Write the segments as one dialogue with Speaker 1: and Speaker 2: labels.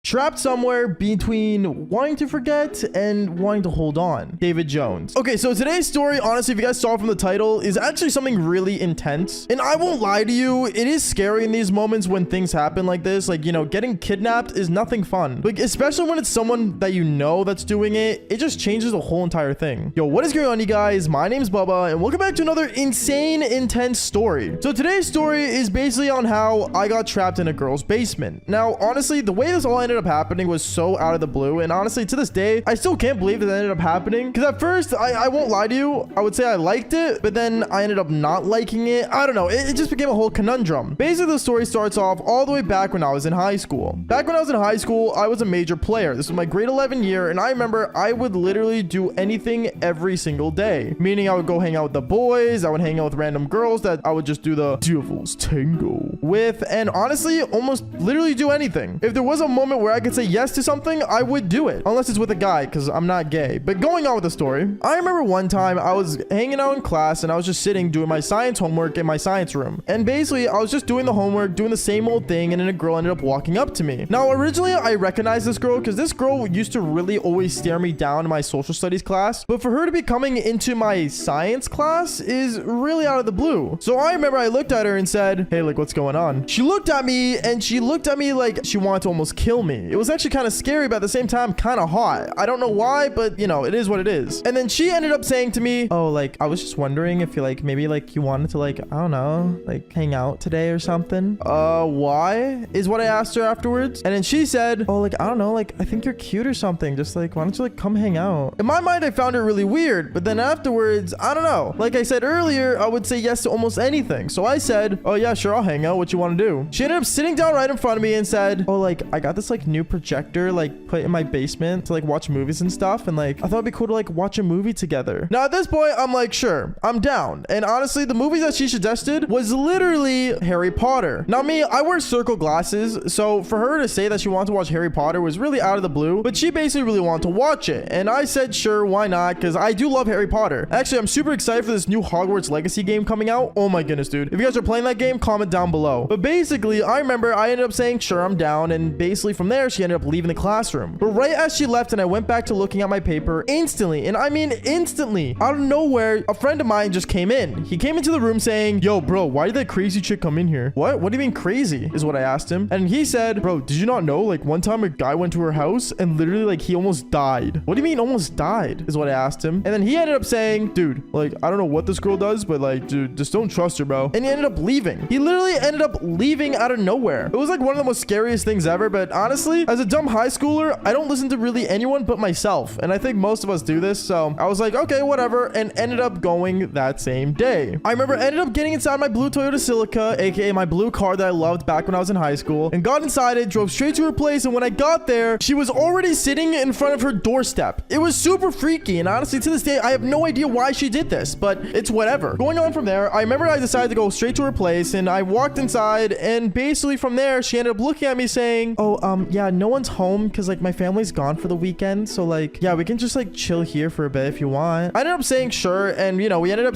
Speaker 1: Trapped somewhere between wanting to forget and wanting to hold on. David Jones. Okay, so today's story, honestly, if you guys saw from the title, is actually something really intense. And I won't lie to you, it is scary in these moments when things happen like this. Like, you know, getting kidnapped is nothing fun. Like, especially when it's someone that you know that's doing it, it just changes the whole entire thing. Yo, what is going on, you guys? My name's Bubba, and welcome back to another insane, intense story. So today's story is basically on how I got trapped in a girl's basement. Now, honestly, the way this all ended up happening was so out of the blue, and honestly, to this day, I still can't believe that ended up happening, because at first, I won't lie to you, I would say I liked it, but then I ended up not liking it. I don't know, it just became a whole conundrum. Basically, the story starts off all the way back when I was in high school. Back when I was in high school, I was a major player. This was my grade 11 year, and I remember I would literally do anything every single day, meaning I would go hang out with the boys, I would hang out with random girls that I would just do the devil's tango with, and honestly, almost literally do anything. If there was a moment where I could say yes to something, I would do it, unless it's with a guy, because I'm not gay. But going on with the story, I remember one time I was hanging out in class and I was just sitting doing my science homework in my science room, and basically I was just doing the homework, doing the same old thing, and then a girl ended up walking up to me. Now, originally I recognized this girl because this girl used to really always stare me down in my social studies class, but for her to be coming into my science class is really out of the blue. So I remember I looked at her and said, "Hey, like, what's going on?" She looked at me, and she looked at me like she wanted to almost kill me. It was actually kind of scary, but at the same time kind of hot. I don't know why, but you know, it is what it is. And then she ended up saying to me, "Oh, like, I was just wondering if you like maybe like you wanted to like, I don't know, like hang out today or something." Why is what I asked her afterwards. And then she said, "Oh, like, I don't know, like I think you're cute or something, just like why don't you like come hang out." In my mind, I found it really weird, but then afterwards, I don't know, like I said earlier, I would say yes to almost anything. So I said, "Oh yeah, sure, I'll hang out. What you want to do?" She ended up sitting down right in front of me and said, "Oh, like I got this like new projector like put in my basement to like watch movies and stuff, and like I thought it'd be cool to like watch a movie together." Now at this point, I'm like, sure, I'm down. And honestly, the movies that she suggested was literally Harry Potter. Now me, I wear circle glasses, so for her to say that she wanted to watch Harry Potter was really out of the blue, but she basically really wanted to watch it, and I said sure, why not, because I do love Harry Potter. Actually, I'm super excited for this new Hogwarts Legacy game coming out. Oh my goodness, dude. If you guys are playing that game, comment down below. But basically, I remember I ended up saying sure, I'm down, and basically from there, she ended up leaving the classroom. But right as she left and I went back to looking at my paper, instantly, and I mean instantly, out of nowhere, a friend of mine just came in. He came into the room saying, "Yo, bro, why did that crazy chick come in here?" "What? What do you mean crazy?" is what I asked him. And he said, "Bro, did you not know, like one time a guy went to her house and literally like he almost died." "What do you mean almost died?" is what I asked him. And then he ended up saying, "Dude, like I don't know what this girl does, but like, dude, just don't trust her, bro." And he ended up leaving. He literally ended up leaving out of nowhere. It was like one of the most scariest things ever, but honestly, as a dumb high schooler, I don't listen to really anyone but myself, and I think most of us do this, so I was like, okay, whatever, and ended up going that same day. I remember I ended up getting inside my blue Toyota Celica, aka my blue car that I loved back when I was in high school, and got inside it, drove straight to her place, and when I got there, she was already sitting in front of her doorstep. It was super freaky, and honestly, to this day, I have no idea why she did this, but it's whatever. Going on from there, I remember I decided to go straight to her place, and I walked inside, and basically from there, she ended up looking at me saying, "Oh, yeah, no one's home because like my family's gone for the weekend, so like yeah, we can just like chill here for a bit if you want." I ended up saying sure, and you know, we ended up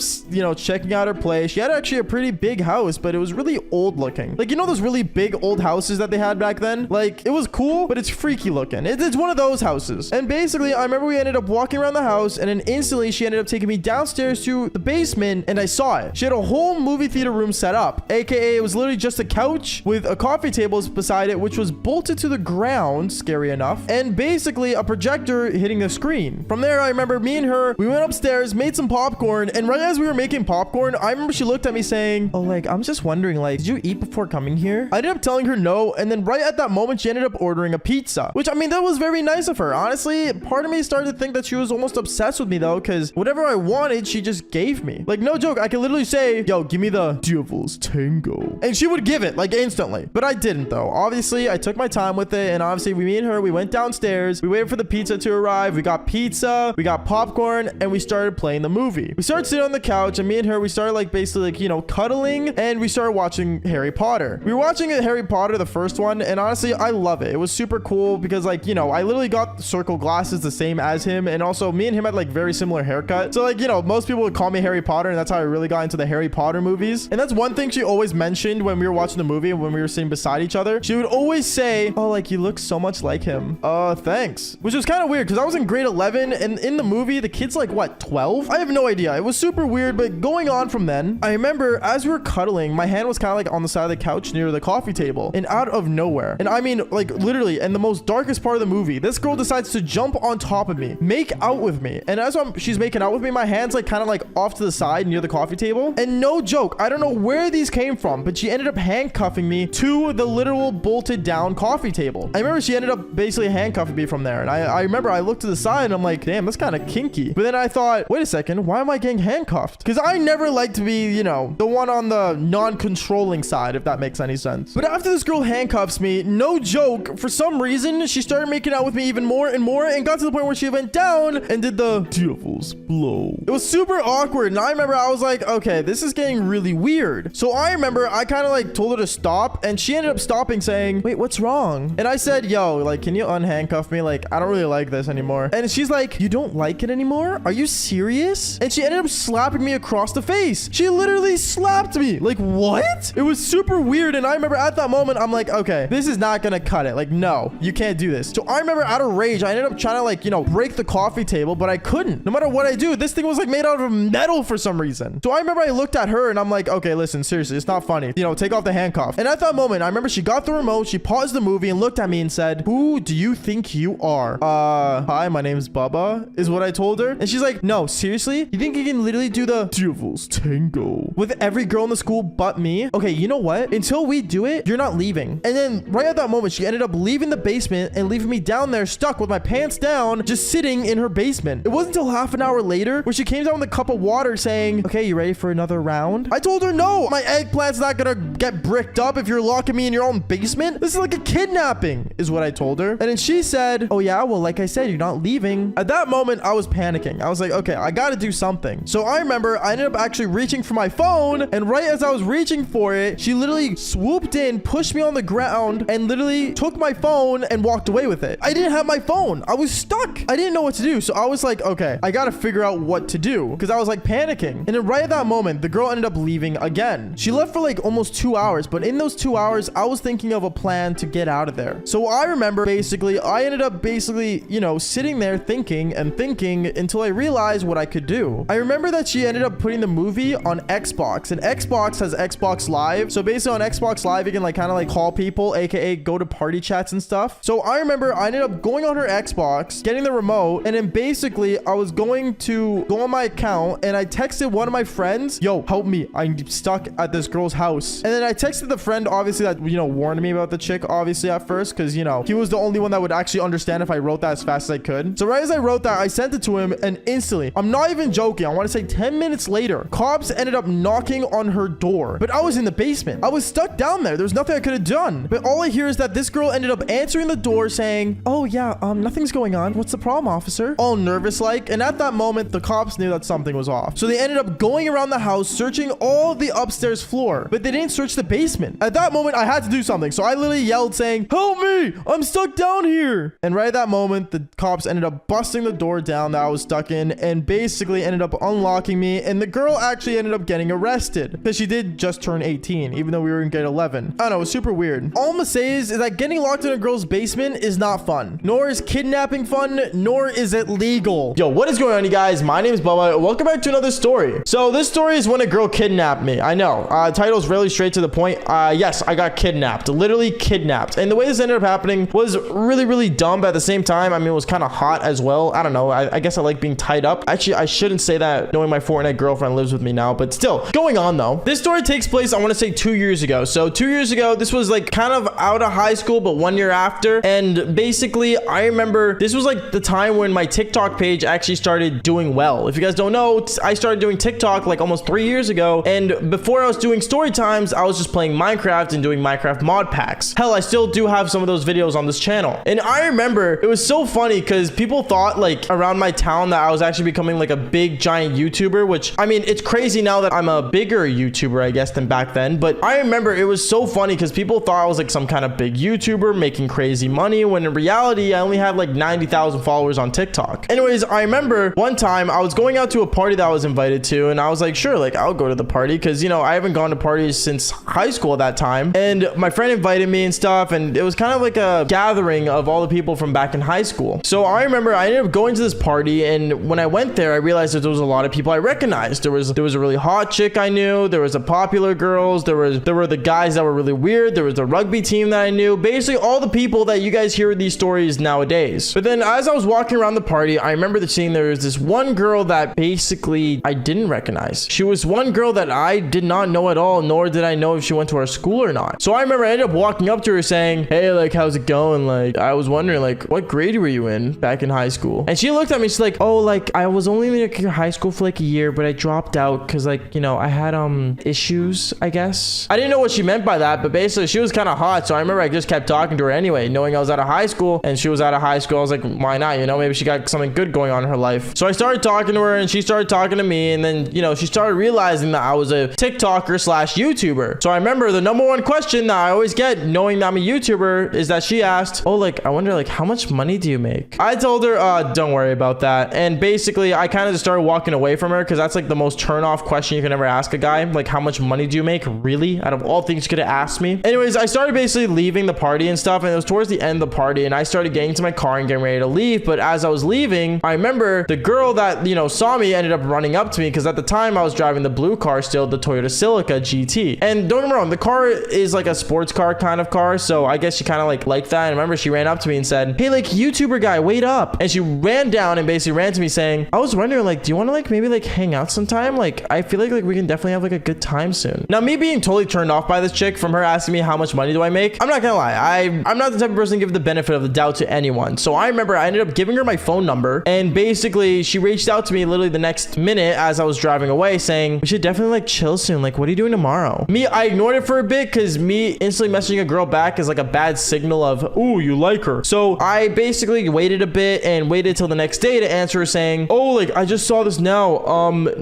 Speaker 1: checking out her place. She had actually a pretty big house, but it was really old looking, like, you know, those really big old houses that they had back then. Like, it was cool, but it's freaky looking. It's one of those houses. And basically, I remember we ended up walking around the house, and then instantly she ended up taking me downstairs to the basement, and I saw it. She had a whole movie theater room set up, aka it was literally just a couch with a coffee table beside it, which was bolted to the ground, scary enough, and basically a projector hitting the screen. From there, I remember me and her, we went upstairs, made some popcorn, and right as we were making popcorn, I remember she looked at me saying, "Oh, like, I'm just wondering, like, did you eat before coming here?" I ended up telling her no, and then right at that moment, she ended up ordering a pizza, which, I mean, that was very nice of her. Honestly, part of me started to think that she was almost obsessed with me, though, because whatever I wanted, she just gave me. Like, no joke, I could literally say, "Yo, give me the devil's tango," and she would give it, like, instantly. But I didn't, though. Obviously, I took my time with it, and obviously, me and her, we went downstairs, we waited for the pizza to arrive, we got pizza, we got popcorn, and we started playing the movie. We started sitting on the couch, and me and her, we started, like, basically, like, you know, cuddling, and we started watching Harry Potter. We were watching Harry Potter, the first one, and honestly, I love it. It was super cool because, like, you know, I literally got circle glasses the same as him, and also me and him had, like, very similar haircut. So, like, you know, most people would call me Harry Potter, and that's how I really got into the Harry Potter movies. And that's one thing she always mentioned when we were watching the movie and when we were sitting beside each other. She would always say, "Oh, like you look so much like him. Thanks. Which was kind of weird because I was in grade 11 and in the movie, the kid's like, what, 12? I have no idea. It was super weird, but going on from then, I remember as we were cuddling, my hand was kind of like on the side of the couch near the coffee table, and out of nowhere, and I mean like literally in the most darkest part of the movie, this girl decides to jump on top of me, make out with me. And as she's making out with me, my hand's like kind of like off to the side near the coffee table. And no joke, I don't know where these came from, but she ended up handcuffing me to the literal bolted down coffee table. I remember she ended up basically handcuffing me from there. And I remember I looked to the side and I'm like, damn, that's kind of kinky. But then I thought, wait a second, why am I getting handcuffed? Because I never like to be, you know, the one on the non-controlling side, if that makes any sense. But after this girl handcuffs me, no joke, for some reason, she started making out with me even more and more and got to the point where she went down and did the devil's blow. It was super awkward. And I remember I was like, okay, this is getting really weird. So I remember I kind of like told her to stop and she ended up stopping saying, wait, what's wrong? And I said, yo, like, can you unhandcuff me? Like, I don't really like this anymore. And she's like, you don't like it anymore? Are you serious? And she ended up slapping me across the face. She literally slapped me. Like, what? It was super weird. And I remember at that moment, I'm like, okay, this is not gonna cut it. Like, no, you can't do this. So I remember out of rage, I ended up trying to like, you know, break the coffee table, but I couldn't. No matter what I do, this thing was like made out of metal for some reason. So I remember I looked at her and I'm like, okay, listen, seriously, it's not funny. You know, take off the handcuff. And at that moment, I remember she got the remote, she paused the movie and looked at me and said, who do you think you are? Hi, my name's Bubba, is what I told her. And she's like, no, seriously? You think you can literally do the devil's tango with every girl in the school but me? Okay, you know what? Until we do it, you're not leaving. And then right at that moment, she ended up leaving the basement and leaving me down there stuck with my pants down, just sitting in her basement. It wasn't until half an hour later where she came down with a cup of water saying, okay, you ready for another round? I told her, no, my eggplant's not gonna get bricked up if you're locking me in your own basement. This is like a kidnapping, is what I told her. And then she said, oh yeah, well, like I said, you're not leaving. At that moment, I was panicking. I was like, okay, I gotta do something. So I remember I ended up actually reaching for my phone, and right as I was reaching for it, she literally swooped in, pushed me on the ground, and literally took my phone and walked away with it. I didn't have my phone. I was stuck. I didn't know what to do. So I was like, okay, I gotta figure out what to do because I was like panicking. And then right at that moment, the girl ended up leaving again. She left for like almost 2 hours, but in those 2 hours, I was thinking of a plan to get out of there. So I remember basically, I ended up basically, you know, sitting there thinking and thinking until I realized what I could do. I remember that she ended up putting the movie on Xbox, and Xbox has Xbox Live. So basically on Xbox Live, you can like kind of like call people, aka go to party chats and stuff. So I remember I ended up going on her Xbox, getting the remote, and then basically I was going to go on my account and I texted one of my friends, yo, help me, I'm stuck at this girl's house. And then I texted the friend, obviously, that, you know, warned me about the chick, obviously, at first, because, you know, he was the only one that would actually understand if I wrote that as fast as I could. So right as I wrote that, I sent it to him, and instantly, I'm not even joking, I want to say 10 minutes later, cops ended up knocking on her door. But I was in the basement. I was stuck down there. There's nothing I could have done. But all I hear is that this girl ended up answering the door saying, oh yeah, nothing's going on. What's the problem, officer? All nervous like. And at that moment, the cops knew that something was off. So they ended up going around the house, searching all the upstairs floor, but they didn't search the basement. At that moment, I had to do something. So I literally yelled saying, help me, I'm stuck down here. And right at that moment, the cops ended up busting the door down that I was stuck in and basically ended up unlocking me. And the girl actually ended up getting arrested because she did just turn 18, even though we were in grade 11. I don't know, it was super weird. All I'm gonna say is that getting locked in a girl's basement is not fun, nor is kidnapping fun, nor is it legal. Yo, what is going on, you guys? My name is Bubba. Welcome back to another story. So this story is when a girl kidnapped me. I know, title's really straight to the point. Yes, I got kidnapped, literally kidnapped. And the way this ended up happening was really, really dumb, but at the same time, I mean, it was kind of hot as well. I don't know. I guess I like being tied up. Actually, I shouldn't say that knowing my Fortnite girlfriend lives with me now, but still, going on though. This story takes place, I want to say 2 years ago. So 2 years ago, this was like kind of out of high school, but 1 year after. And basically, I remember this was like the time when my TikTok page actually started doing well. If you guys don't know, I started doing TikTok like almost 3 years ago. And before I was doing story times, I was just playing Minecraft and doing Minecraft mod packs. Hell, I still do have some of those videos on this channel. And I remember it was so funny because people thought like around my town that I was actually becoming like a big giant YouTuber, which I mean, it's crazy now that I'm a bigger YouTuber, I guess, than back then. But I remember it was so funny because people thought I was like some kind of big YouTuber making crazy money when in reality, I only had like 90,000 followers on TikTok. Anyways, I remember one time I was going out to a party that I was invited to, and I was like, sure, like I'll go to the party because, you know, I haven't gone to parties since high school at that time. And my friend invited me and stuff, and it was kind of like a gathering of all the people from back in high school. So I remember I ended up going to this party, and when I went there, I realized that there was a lot of people I recognized. There was a really hot chick I knew. There was a popular girls. There were the guys that were really weird. There was a rugby team that I knew. Basically, all the people that you guys hear these stories nowadays. But then as I was walking around the party, I remember seeing there was this one girl that basically I didn't recognize. She was one girl that I did not know at all, nor did I know if she went to our school or not. So I remember I ended up walking up to her saying, hey, like, how's it going? Like, I was wondering, like, what grade were you in back in high school? And she looked at me, she's like, oh, like, I was only in like, high school for like a year, but I dropped out because, like, you know, I had issues, I guess. I didn't know what she meant by that, but basically she was kind of hot. So I remember I just kept talking to her anyway, knowing I was out of high school and she was out of high school. I was like, why not? You know, maybe she got something good going on in her life. So I started talking to her and she started talking to me, and then, you know, she started realizing that I was a TikToker slash YouTuber. So I remember the number one question that I always get knowing that I'm a YouTuber is that she asked, oh, like, I wonder, like, how much money do you make? I told her, don't worry about that. And basically I kind of just started walking away from her because that's like the most turn off question you can ever ask a guy. Like, how much money do you make? Really? Out of all things you could have asked me. Anyways, I started basically leaving the party and stuff, and it was towards the end of the party, and I started getting to my car and getting ready to leave. But as I was leaving, I remember the girl that, you know, saw me ended up running up to me because at the time I was driving the blue car still, the Toyota Celica GT. And don't get me wrong, the car is like a sports car kind of car, so I guess she kind of like liked that. And I remember she ran up to me and said, hey, like, YouTuber guy, wait up. And she ran down and basically ran to me saying, I was wondering, like, do you want to like maybe like hang out sometime? Like, I feel like we can definitely have like a good time soon. Now, me being totally turned off by this chick from her asking me how much money do I make, I'm not gonna lie, I'm not the type of person to give the benefit of the doubt to anyone. So I remember I ended up giving her my phone number, and basically she reached out to me literally the next minute as I was driving away saying, we should definitely like chill soon. Like, what are you doing tomorrow? I ignored it for a bit because me instantly messaging a girl back is like a bad signal of, ooh, you like her. So I basically waited a bit and waited till the next day to answer her saying, oh, like, I just saw this now.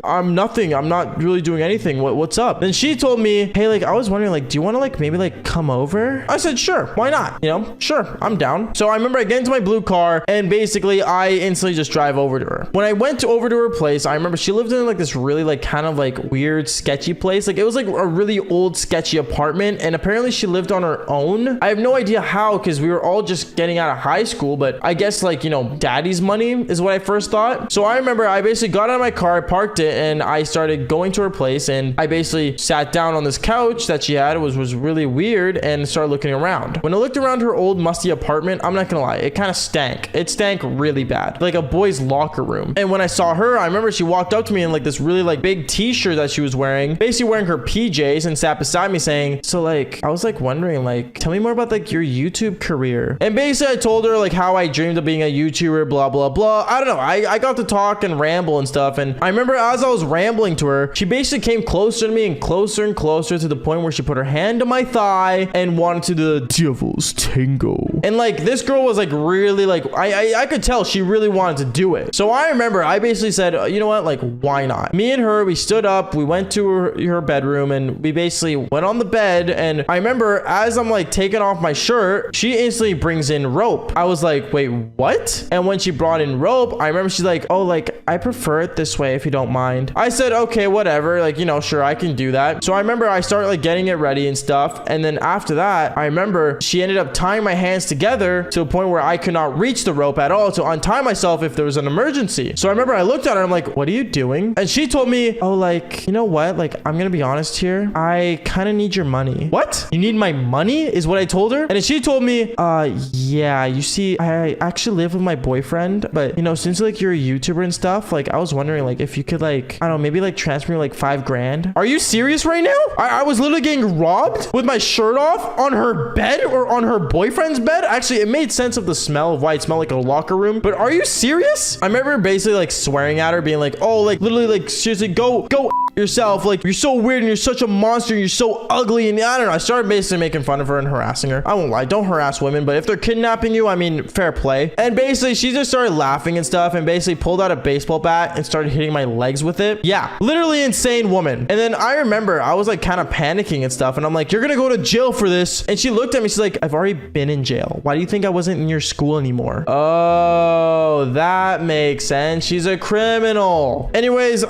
Speaker 1: I'm nothing. I'm not really doing anything. What's up? Then she told me, hey, like, I was wondering, like, do you want to like maybe like come over? I said, sure, why not? You know, sure, I'm down. So I remember I get into my blue car and basically I instantly just drive over to her. When I went over to her place, I remember she lived in like this really like kind of like weird sketchy place. Like, it was like a really old sketchy apartment, and apparently she lived on her own. I have no idea how, because we were all just getting out of high school, but I guess like, you know, daddy's money is what I first thought. So I remember I basically got out of my car, parked it, and I started going to her place, and I basically sat down on this couch that she had. It was really weird, and started looking around. When I looked around her old musty apartment, I'm not gonna lie, it kind of stank. It stank really bad, like a boy's locker room. And when I saw her, I remember she walked up to me in like this really like big t-shirt that she was wearing, basically wearing her PJs, and sat beside me saying, so like, I was like wondering, like, tell me more about like your YouTube career. And basically I told her like how I dreamed of being a YouTuber, blah blah blah. I don't know, I got to talk and ramble and stuff, and I remember as I was rambling to her, she basically came closer to me and closer to the point where she put her hand on my thigh and wanted to do the devil's tango. And like, this girl was like really like, I could tell she really wanted to do it. So I remember I basically said, you know what, like, why not? Me and her, we stood up, we went to her bedroom, and we basically went on the bed. And I remember as I'm like taking off my shirt, she instantly brings in rope. I was like, wait, what? And when she brought in rope, I remember she's like, oh, like, I prefer it this way if you don't mind. I said, okay, whatever, like, you know, sure, I can do that. So I remember I started like getting it ready and stuff, and then after that, I remember she ended up tying my hands together to a point where I could not reach the rope at all to untie myself if there was an emergency. So I remember I looked at her, I'm like, what are you doing? And she told me, oh, like, you know what, like, I'm gonna be honest here, I kind of need your money. What? You need my money is what I told her. And then she told me, yeah, you see, I actually live with my boyfriend, but you know, since like you're a YouTuber and stuff, like, I was wondering like if you could like, I don't know, maybe like transfer me like $5 grand. Are you serious right now? I was literally getting robbed with my shirt off on her bed, or on her boyfriend's bed. Actually, it made sense of the smell of why it smelled like a locker room, but are you serious? I remember basically like swearing at her, being like, oh, like, literally, like, seriously, go yourself, like, you're so weird and you're such a monster, you're so ugly. And I don't know, I started basically making fun of her and harassing her. I won't lie, don't harass women, but if they're kidnapping you, I mean, fair play. And basically she just started laughing and stuff, and basically pulled out a baseball bat and started hitting my legs with it. Yeah, literally insane woman. And then I remember I was like kind of panicking and stuff, and I'm like, you're gonna go to jail for this. And she looked at me, she's like, I've already been in jail. Why do you think I wasn't in your school anymore? Oh, that makes sense. She's a criminal. Anyways,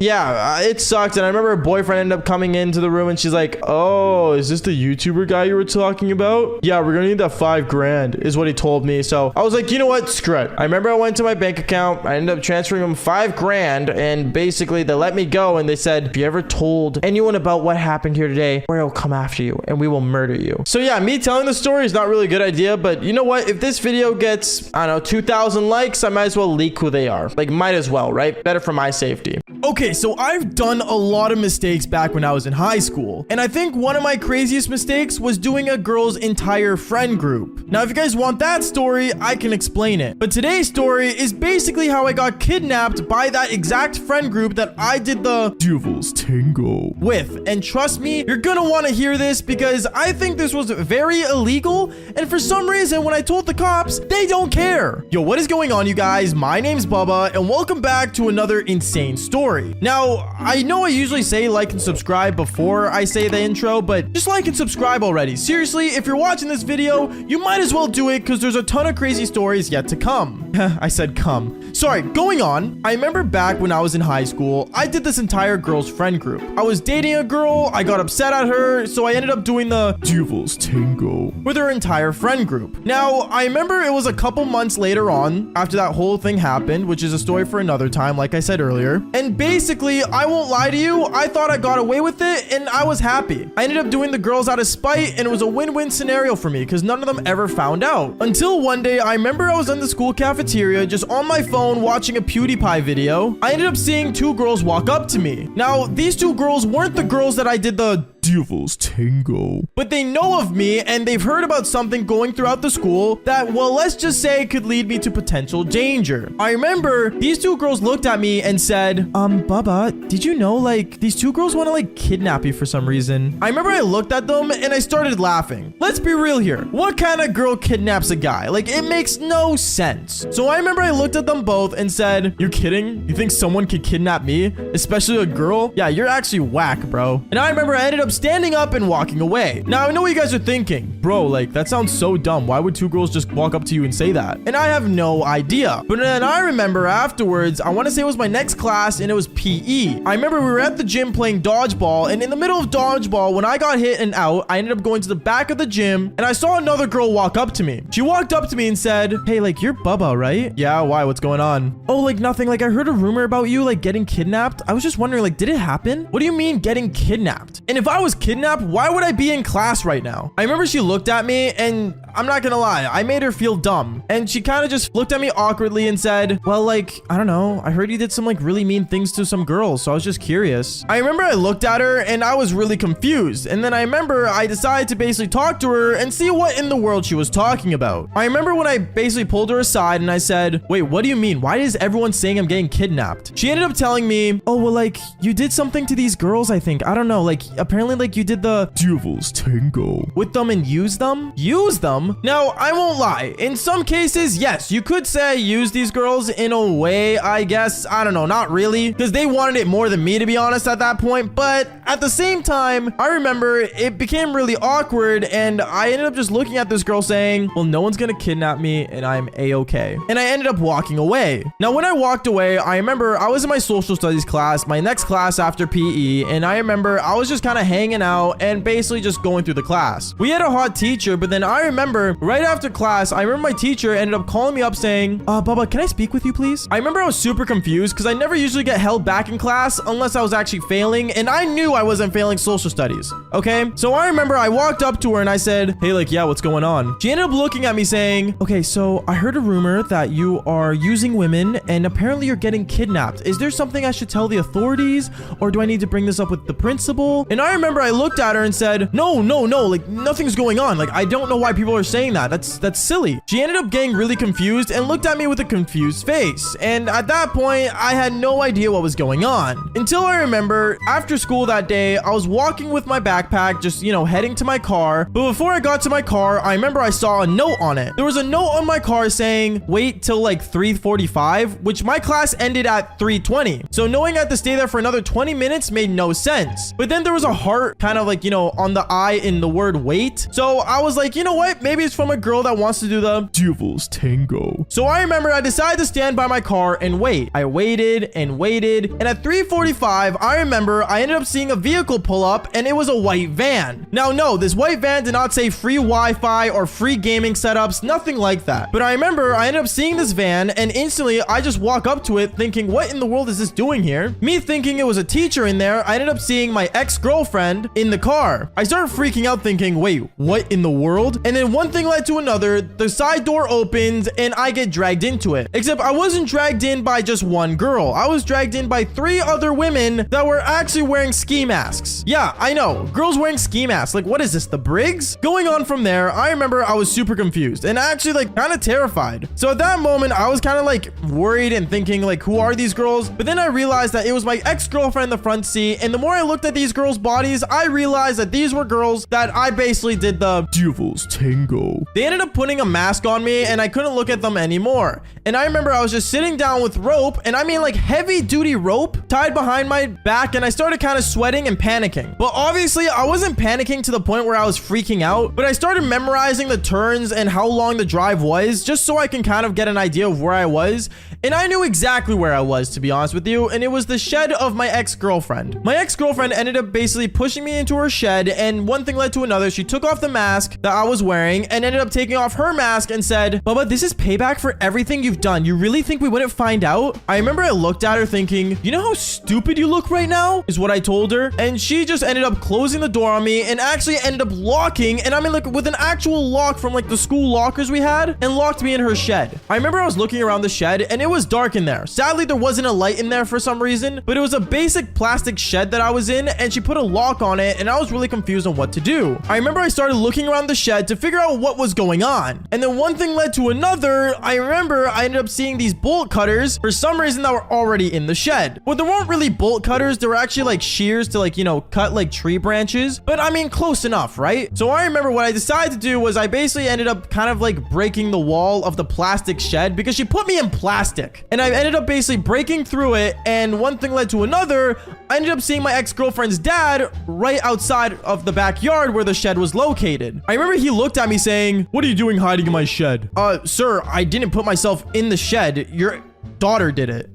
Speaker 1: yeah, it's sucked. And I remember her boyfriend ended up coming into the room and she's like, oh, is this the YouTuber guy you were talking about? Yeah, we're gonna need that 5 grand is what he told me. So I was like, you know what? Screw it. I remember I went to my bank account. I ended up transferring him 5 grand and basically they let me go and they said, if you ever told anyone about what happened here today, we'll come after you and we will murder you. So yeah, me telling the story is not really a good idea, but you know what? If this video gets, I don't know, 2,000 likes, I might as well leak who they are. Like, might as well, right? Better for my safety. Okay, so I've done a lot of mistakes back when I was in high school. And I think one of my craziest mistakes was doing a girl's entire friend group. Now, if you guys want that story, I can explain it. But today's story is basically how I got kidnapped by that exact friend group that I did the Devil's Tango with. And trust me, you're gonna want to hear this because I think this was very illegal. And for some reason, when I told the cops, they don't care. Yo, what is going on, you guys? My name's Bubba, and welcome back to another insane story. Now, I know I usually say like and subscribe before I say the intro, but just like and subscribe already. Seriously, if you're watching this video, you might as well do it because there's a ton of crazy stories yet to come. I said come. Sorry, going on. I remember back when I was in high school, I did this entire girl's friend group. I was dating a girl, I got upset at her, so I ended up doing the Devil's Tango with her entire friend group. Now, I remember it was a couple months later on after that whole thing happened, which is a story for another time, like I said earlier. And basically, I won't lie to you, I thought I got away with it and I was happy. I ended up doing the girls out of spite and it was a win-win scenario for me because none of them ever found out. Until one day, I remember I was in the school cafeteria just on my phone watching a PewDiePie video. I ended up seeing 2 girls walk up to me. Now, these 2 girls weren't the girls that I did the Devil's Tango, but they know of me and they've heard about something going throughout the school that, well, let's just say could lead me to potential danger. I remember these 2 girls looked at me and said, Bubba, did you know, like, these 2 girls want to, like, kidnap you for some reason? I remember I looked at them and I started laughing. Let's be real here. What kind of girl kidnaps a guy? Like, it makes no sense. So I remember I looked at them both and said, you're kidding? You think someone could kidnap me? Especially a girl? Yeah, you're actually whack, bro. And I remember I ended up standing up and walking away. Now, I know what you guys are thinking. Bro, like, that sounds so dumb. Why would 2 girls just walk up to you and say that? And I have no idea. But then I remember afterwards, I want to say it was my next class and it was PE. I remember we were at the gym playing dodgeball, and in the middle of dodgeball, when I got hit and out, I ended up going to the back of the gym and I saw another girl walk up to me. She walked up to me and said, hey, like, you're Bubba, right? Yeah, why? What's going on? Oh, like, nothing. Like, I heard a rumor about you, like, getting kidnapped. I was just wondering, like, did it happen? What do you mean getting kidnapped? And if I was kidnapped, why would I be in class right now? I remember she looked at me and I'm not gonna lie, I made her feel dumb. And she kind of just looked at me awkwardly and said, well, like, I don't know. I heard you did some like really mean things to some girls, so I was just curious. I remember I looked at her and I was really confused. And then I remember I decided to basically talk to her and see what in the world she was talking about. I remember when I basically pulled her aside and I said, wait, what do you mean? Why is everyone saying I'm getting kidnapped? She ended up telling me, oh, well, like, you did something to these girls, I think. I don't know. Like, apparently, like, you did the Devil's Tango with them and used them? Use them? Now, I won't lie. In some cases, yes, you could say I used these girls in a way, I guess. I don't know, not really, because they wanted it more than me, to be honest, at that point. But at the same time, I remember it became really awkward and I ended up just looking at this girl saying, well, no one's gonna kidnap me and I'm a-okay. And I ended up walking away. Now, when I walked away, I remember I was in my social studies class, my next class after PE, and I remember I was just kind of hanging out and basically just going through the class. We had a hot teacher, but then I remember right after class, I remember my teacher ended up calling me up saying, Bubba, can I speak with you, please? I remember I was super confused because I never usually get held back in class unless I was actually failing, and I knew I wasn't failing social studies, okay? So I remember I walked up to her and I said, hey, like, yeah, what's going on? She ended up looking at me saying, okay, so I heard a rumor that you are using women and apparently you're getting kidnapped. Is there something I should tell the authorities, or do I need to bring this up with the principal? And I remember I looked at her and said, no, like, nothing's going on. Like, I don't know why people are saying that. That's silly. She ended up getting really confused and looked at me with a confused face. And at that point, I had no idea what was going on. Until I remember, after school that day, I was walking with my backpack, just, you know, heading to my car. But before I got to my car, I remember I saw a note on it. There was a note on my car saying, wait till like 3:45, which my class ended at 3:20. So knowing I had to stay there for another 20 minutes made no sense. But then there was a heart kind of like, you know, on the I in the word wait. So I was like, you know what? maybe it's from a girl that wants to do the devil's tango. So I remember I decided to stand by my car and wait. I waited and waited, and at 3:45, I remember I ended up seeing a vehicle pull up, and it was a white van. Now, no, this white van did not say free Wi-Fi or free gaming setups, nothing like that. But I remember I ended up seeing this van, and instantly I just walk up to it thinking, what in the world is this doing here? Me thinking it was a teacher in there, I ended up seeing my ex-girlfriend in the car. I started freaking out thinking, wait, what in the world? And then one thing led to another, the side door opens, and I get dragged into it. Except I wasn't dragged in by just one girl. I was dragged in by 3 other women that were actually wearing ski masks. Yeah, I know. Girls wearing ski masks. Like, what is this, the Briggs? Going on from there, I remember I was super confused and actually like kind of terrified. So at that moment, I was kind of like worried and thinking like, who are these girls? But then I realized that it was my ex-girlfriend in the front seat. And the more I looked at these girls' bodies, I realized that these were girls that I basically did the devil's tango. They ended up putting a mask on me and I couldn't look at them anymore. And I remember I was just sitting down with rope, and I mean like heavy duty rope tied behind my back, and I started kind of sweating and panicking. But obviously I wasn't panicking to the point where I was freaking out, but I started memorizing the turns and how long the drive was just so I can kind of get an idea of where I was. And I knew exactly where I was, to be honest with you, and it was the shed of my ex-girlfriend. My ex-girlfriend ended up basically pushing me into her shed, and one thing led to another. She took off the mask that I was wearing and ended up taking off her mask and said, Bubba, this is payback for everything you've done. You really think we wouldn't find out? I remember I looked at her thinking, you know how stupid you look right now? Is what I told her. And she just ended up closing the door on me and actually ended up locking, and I mean like with an actual lock from like the school lockers we had, and locked me in her shed. I remember I was looking around the shed and it was dark in there. Sadly, there wasn't a light in there for some reason, but it was a basic plastic shed that I was in, and she put a lock on it, and I was really confused on what to do. I remember I started looking around the shed to figure out what was going on, and then one thing led to another. I remember I ended up seeing these bolt cutters for some reason that were already in the shed. Well, there weren't really bolt cutters. They were actually like shears to like, you know, cut like tree branches, but I mean close enough, right? So I remember what I decided to do was I basically ended up kind of like breaking the wall of the plastic shed because she put me in plastic, and I ended up basically breaking through it, and one thing led to another. I ended up seeing my ex-girlfriend's dad right outside of the backyard where the shed was located. I remember he looked at me saying, what are you doing hiding in my shed? Sir, I didn't put myself in the shed. Your daughter did it.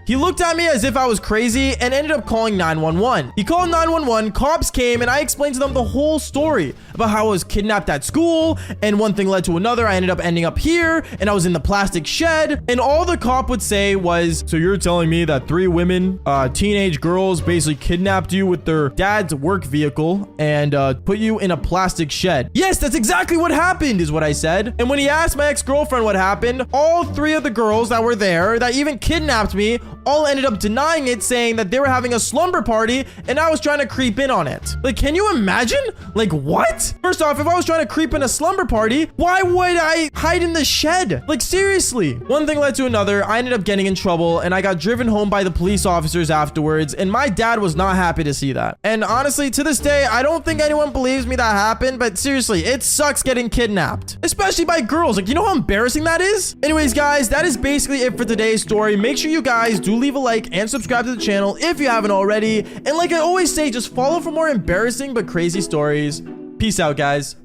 Speaker 1: He looked at me as if I was crazy and ended up calling 911. He called 911, cops came, and I explained to them the whole story about how I was kidnapped at school, and one thing led to another. I ended up ending up here, and I was in the plastic shed, and all the cop would say was, so you're telling me that 3 women, teenage girls, basically kidnapped you with their dad's work vehicle and put you in a plastic shed? Yes, that's exactly what happened, is what I said. And when he asked my ex-girlfriend what happened, all 3 of the girls that were there that even kidnapped me all ended up denying it, saying that they were having a slumber party and I was trying to creep in on it. Like, can you imagine? Like, what? First off, if I was trying to creep in a slumber party, why would I hide in the shed? Like, seriously. One thing led to another. I ended up getting in trouble and I got driven home by the police officers afterwards, and my dad was not happy to see that. And honestly, to this day, I don't think anyone believes me that happened, but seriously, it sucks getting kidnapped, especially by girls. Like, you know how embarrassing that is? Anyways, guys, that is basically it for today's story. Make sure you guys do leave a like and subscribe to the channel if you haven't already. And like I always say, just follow for more embarrassing but crazy stories. Peace out, guys.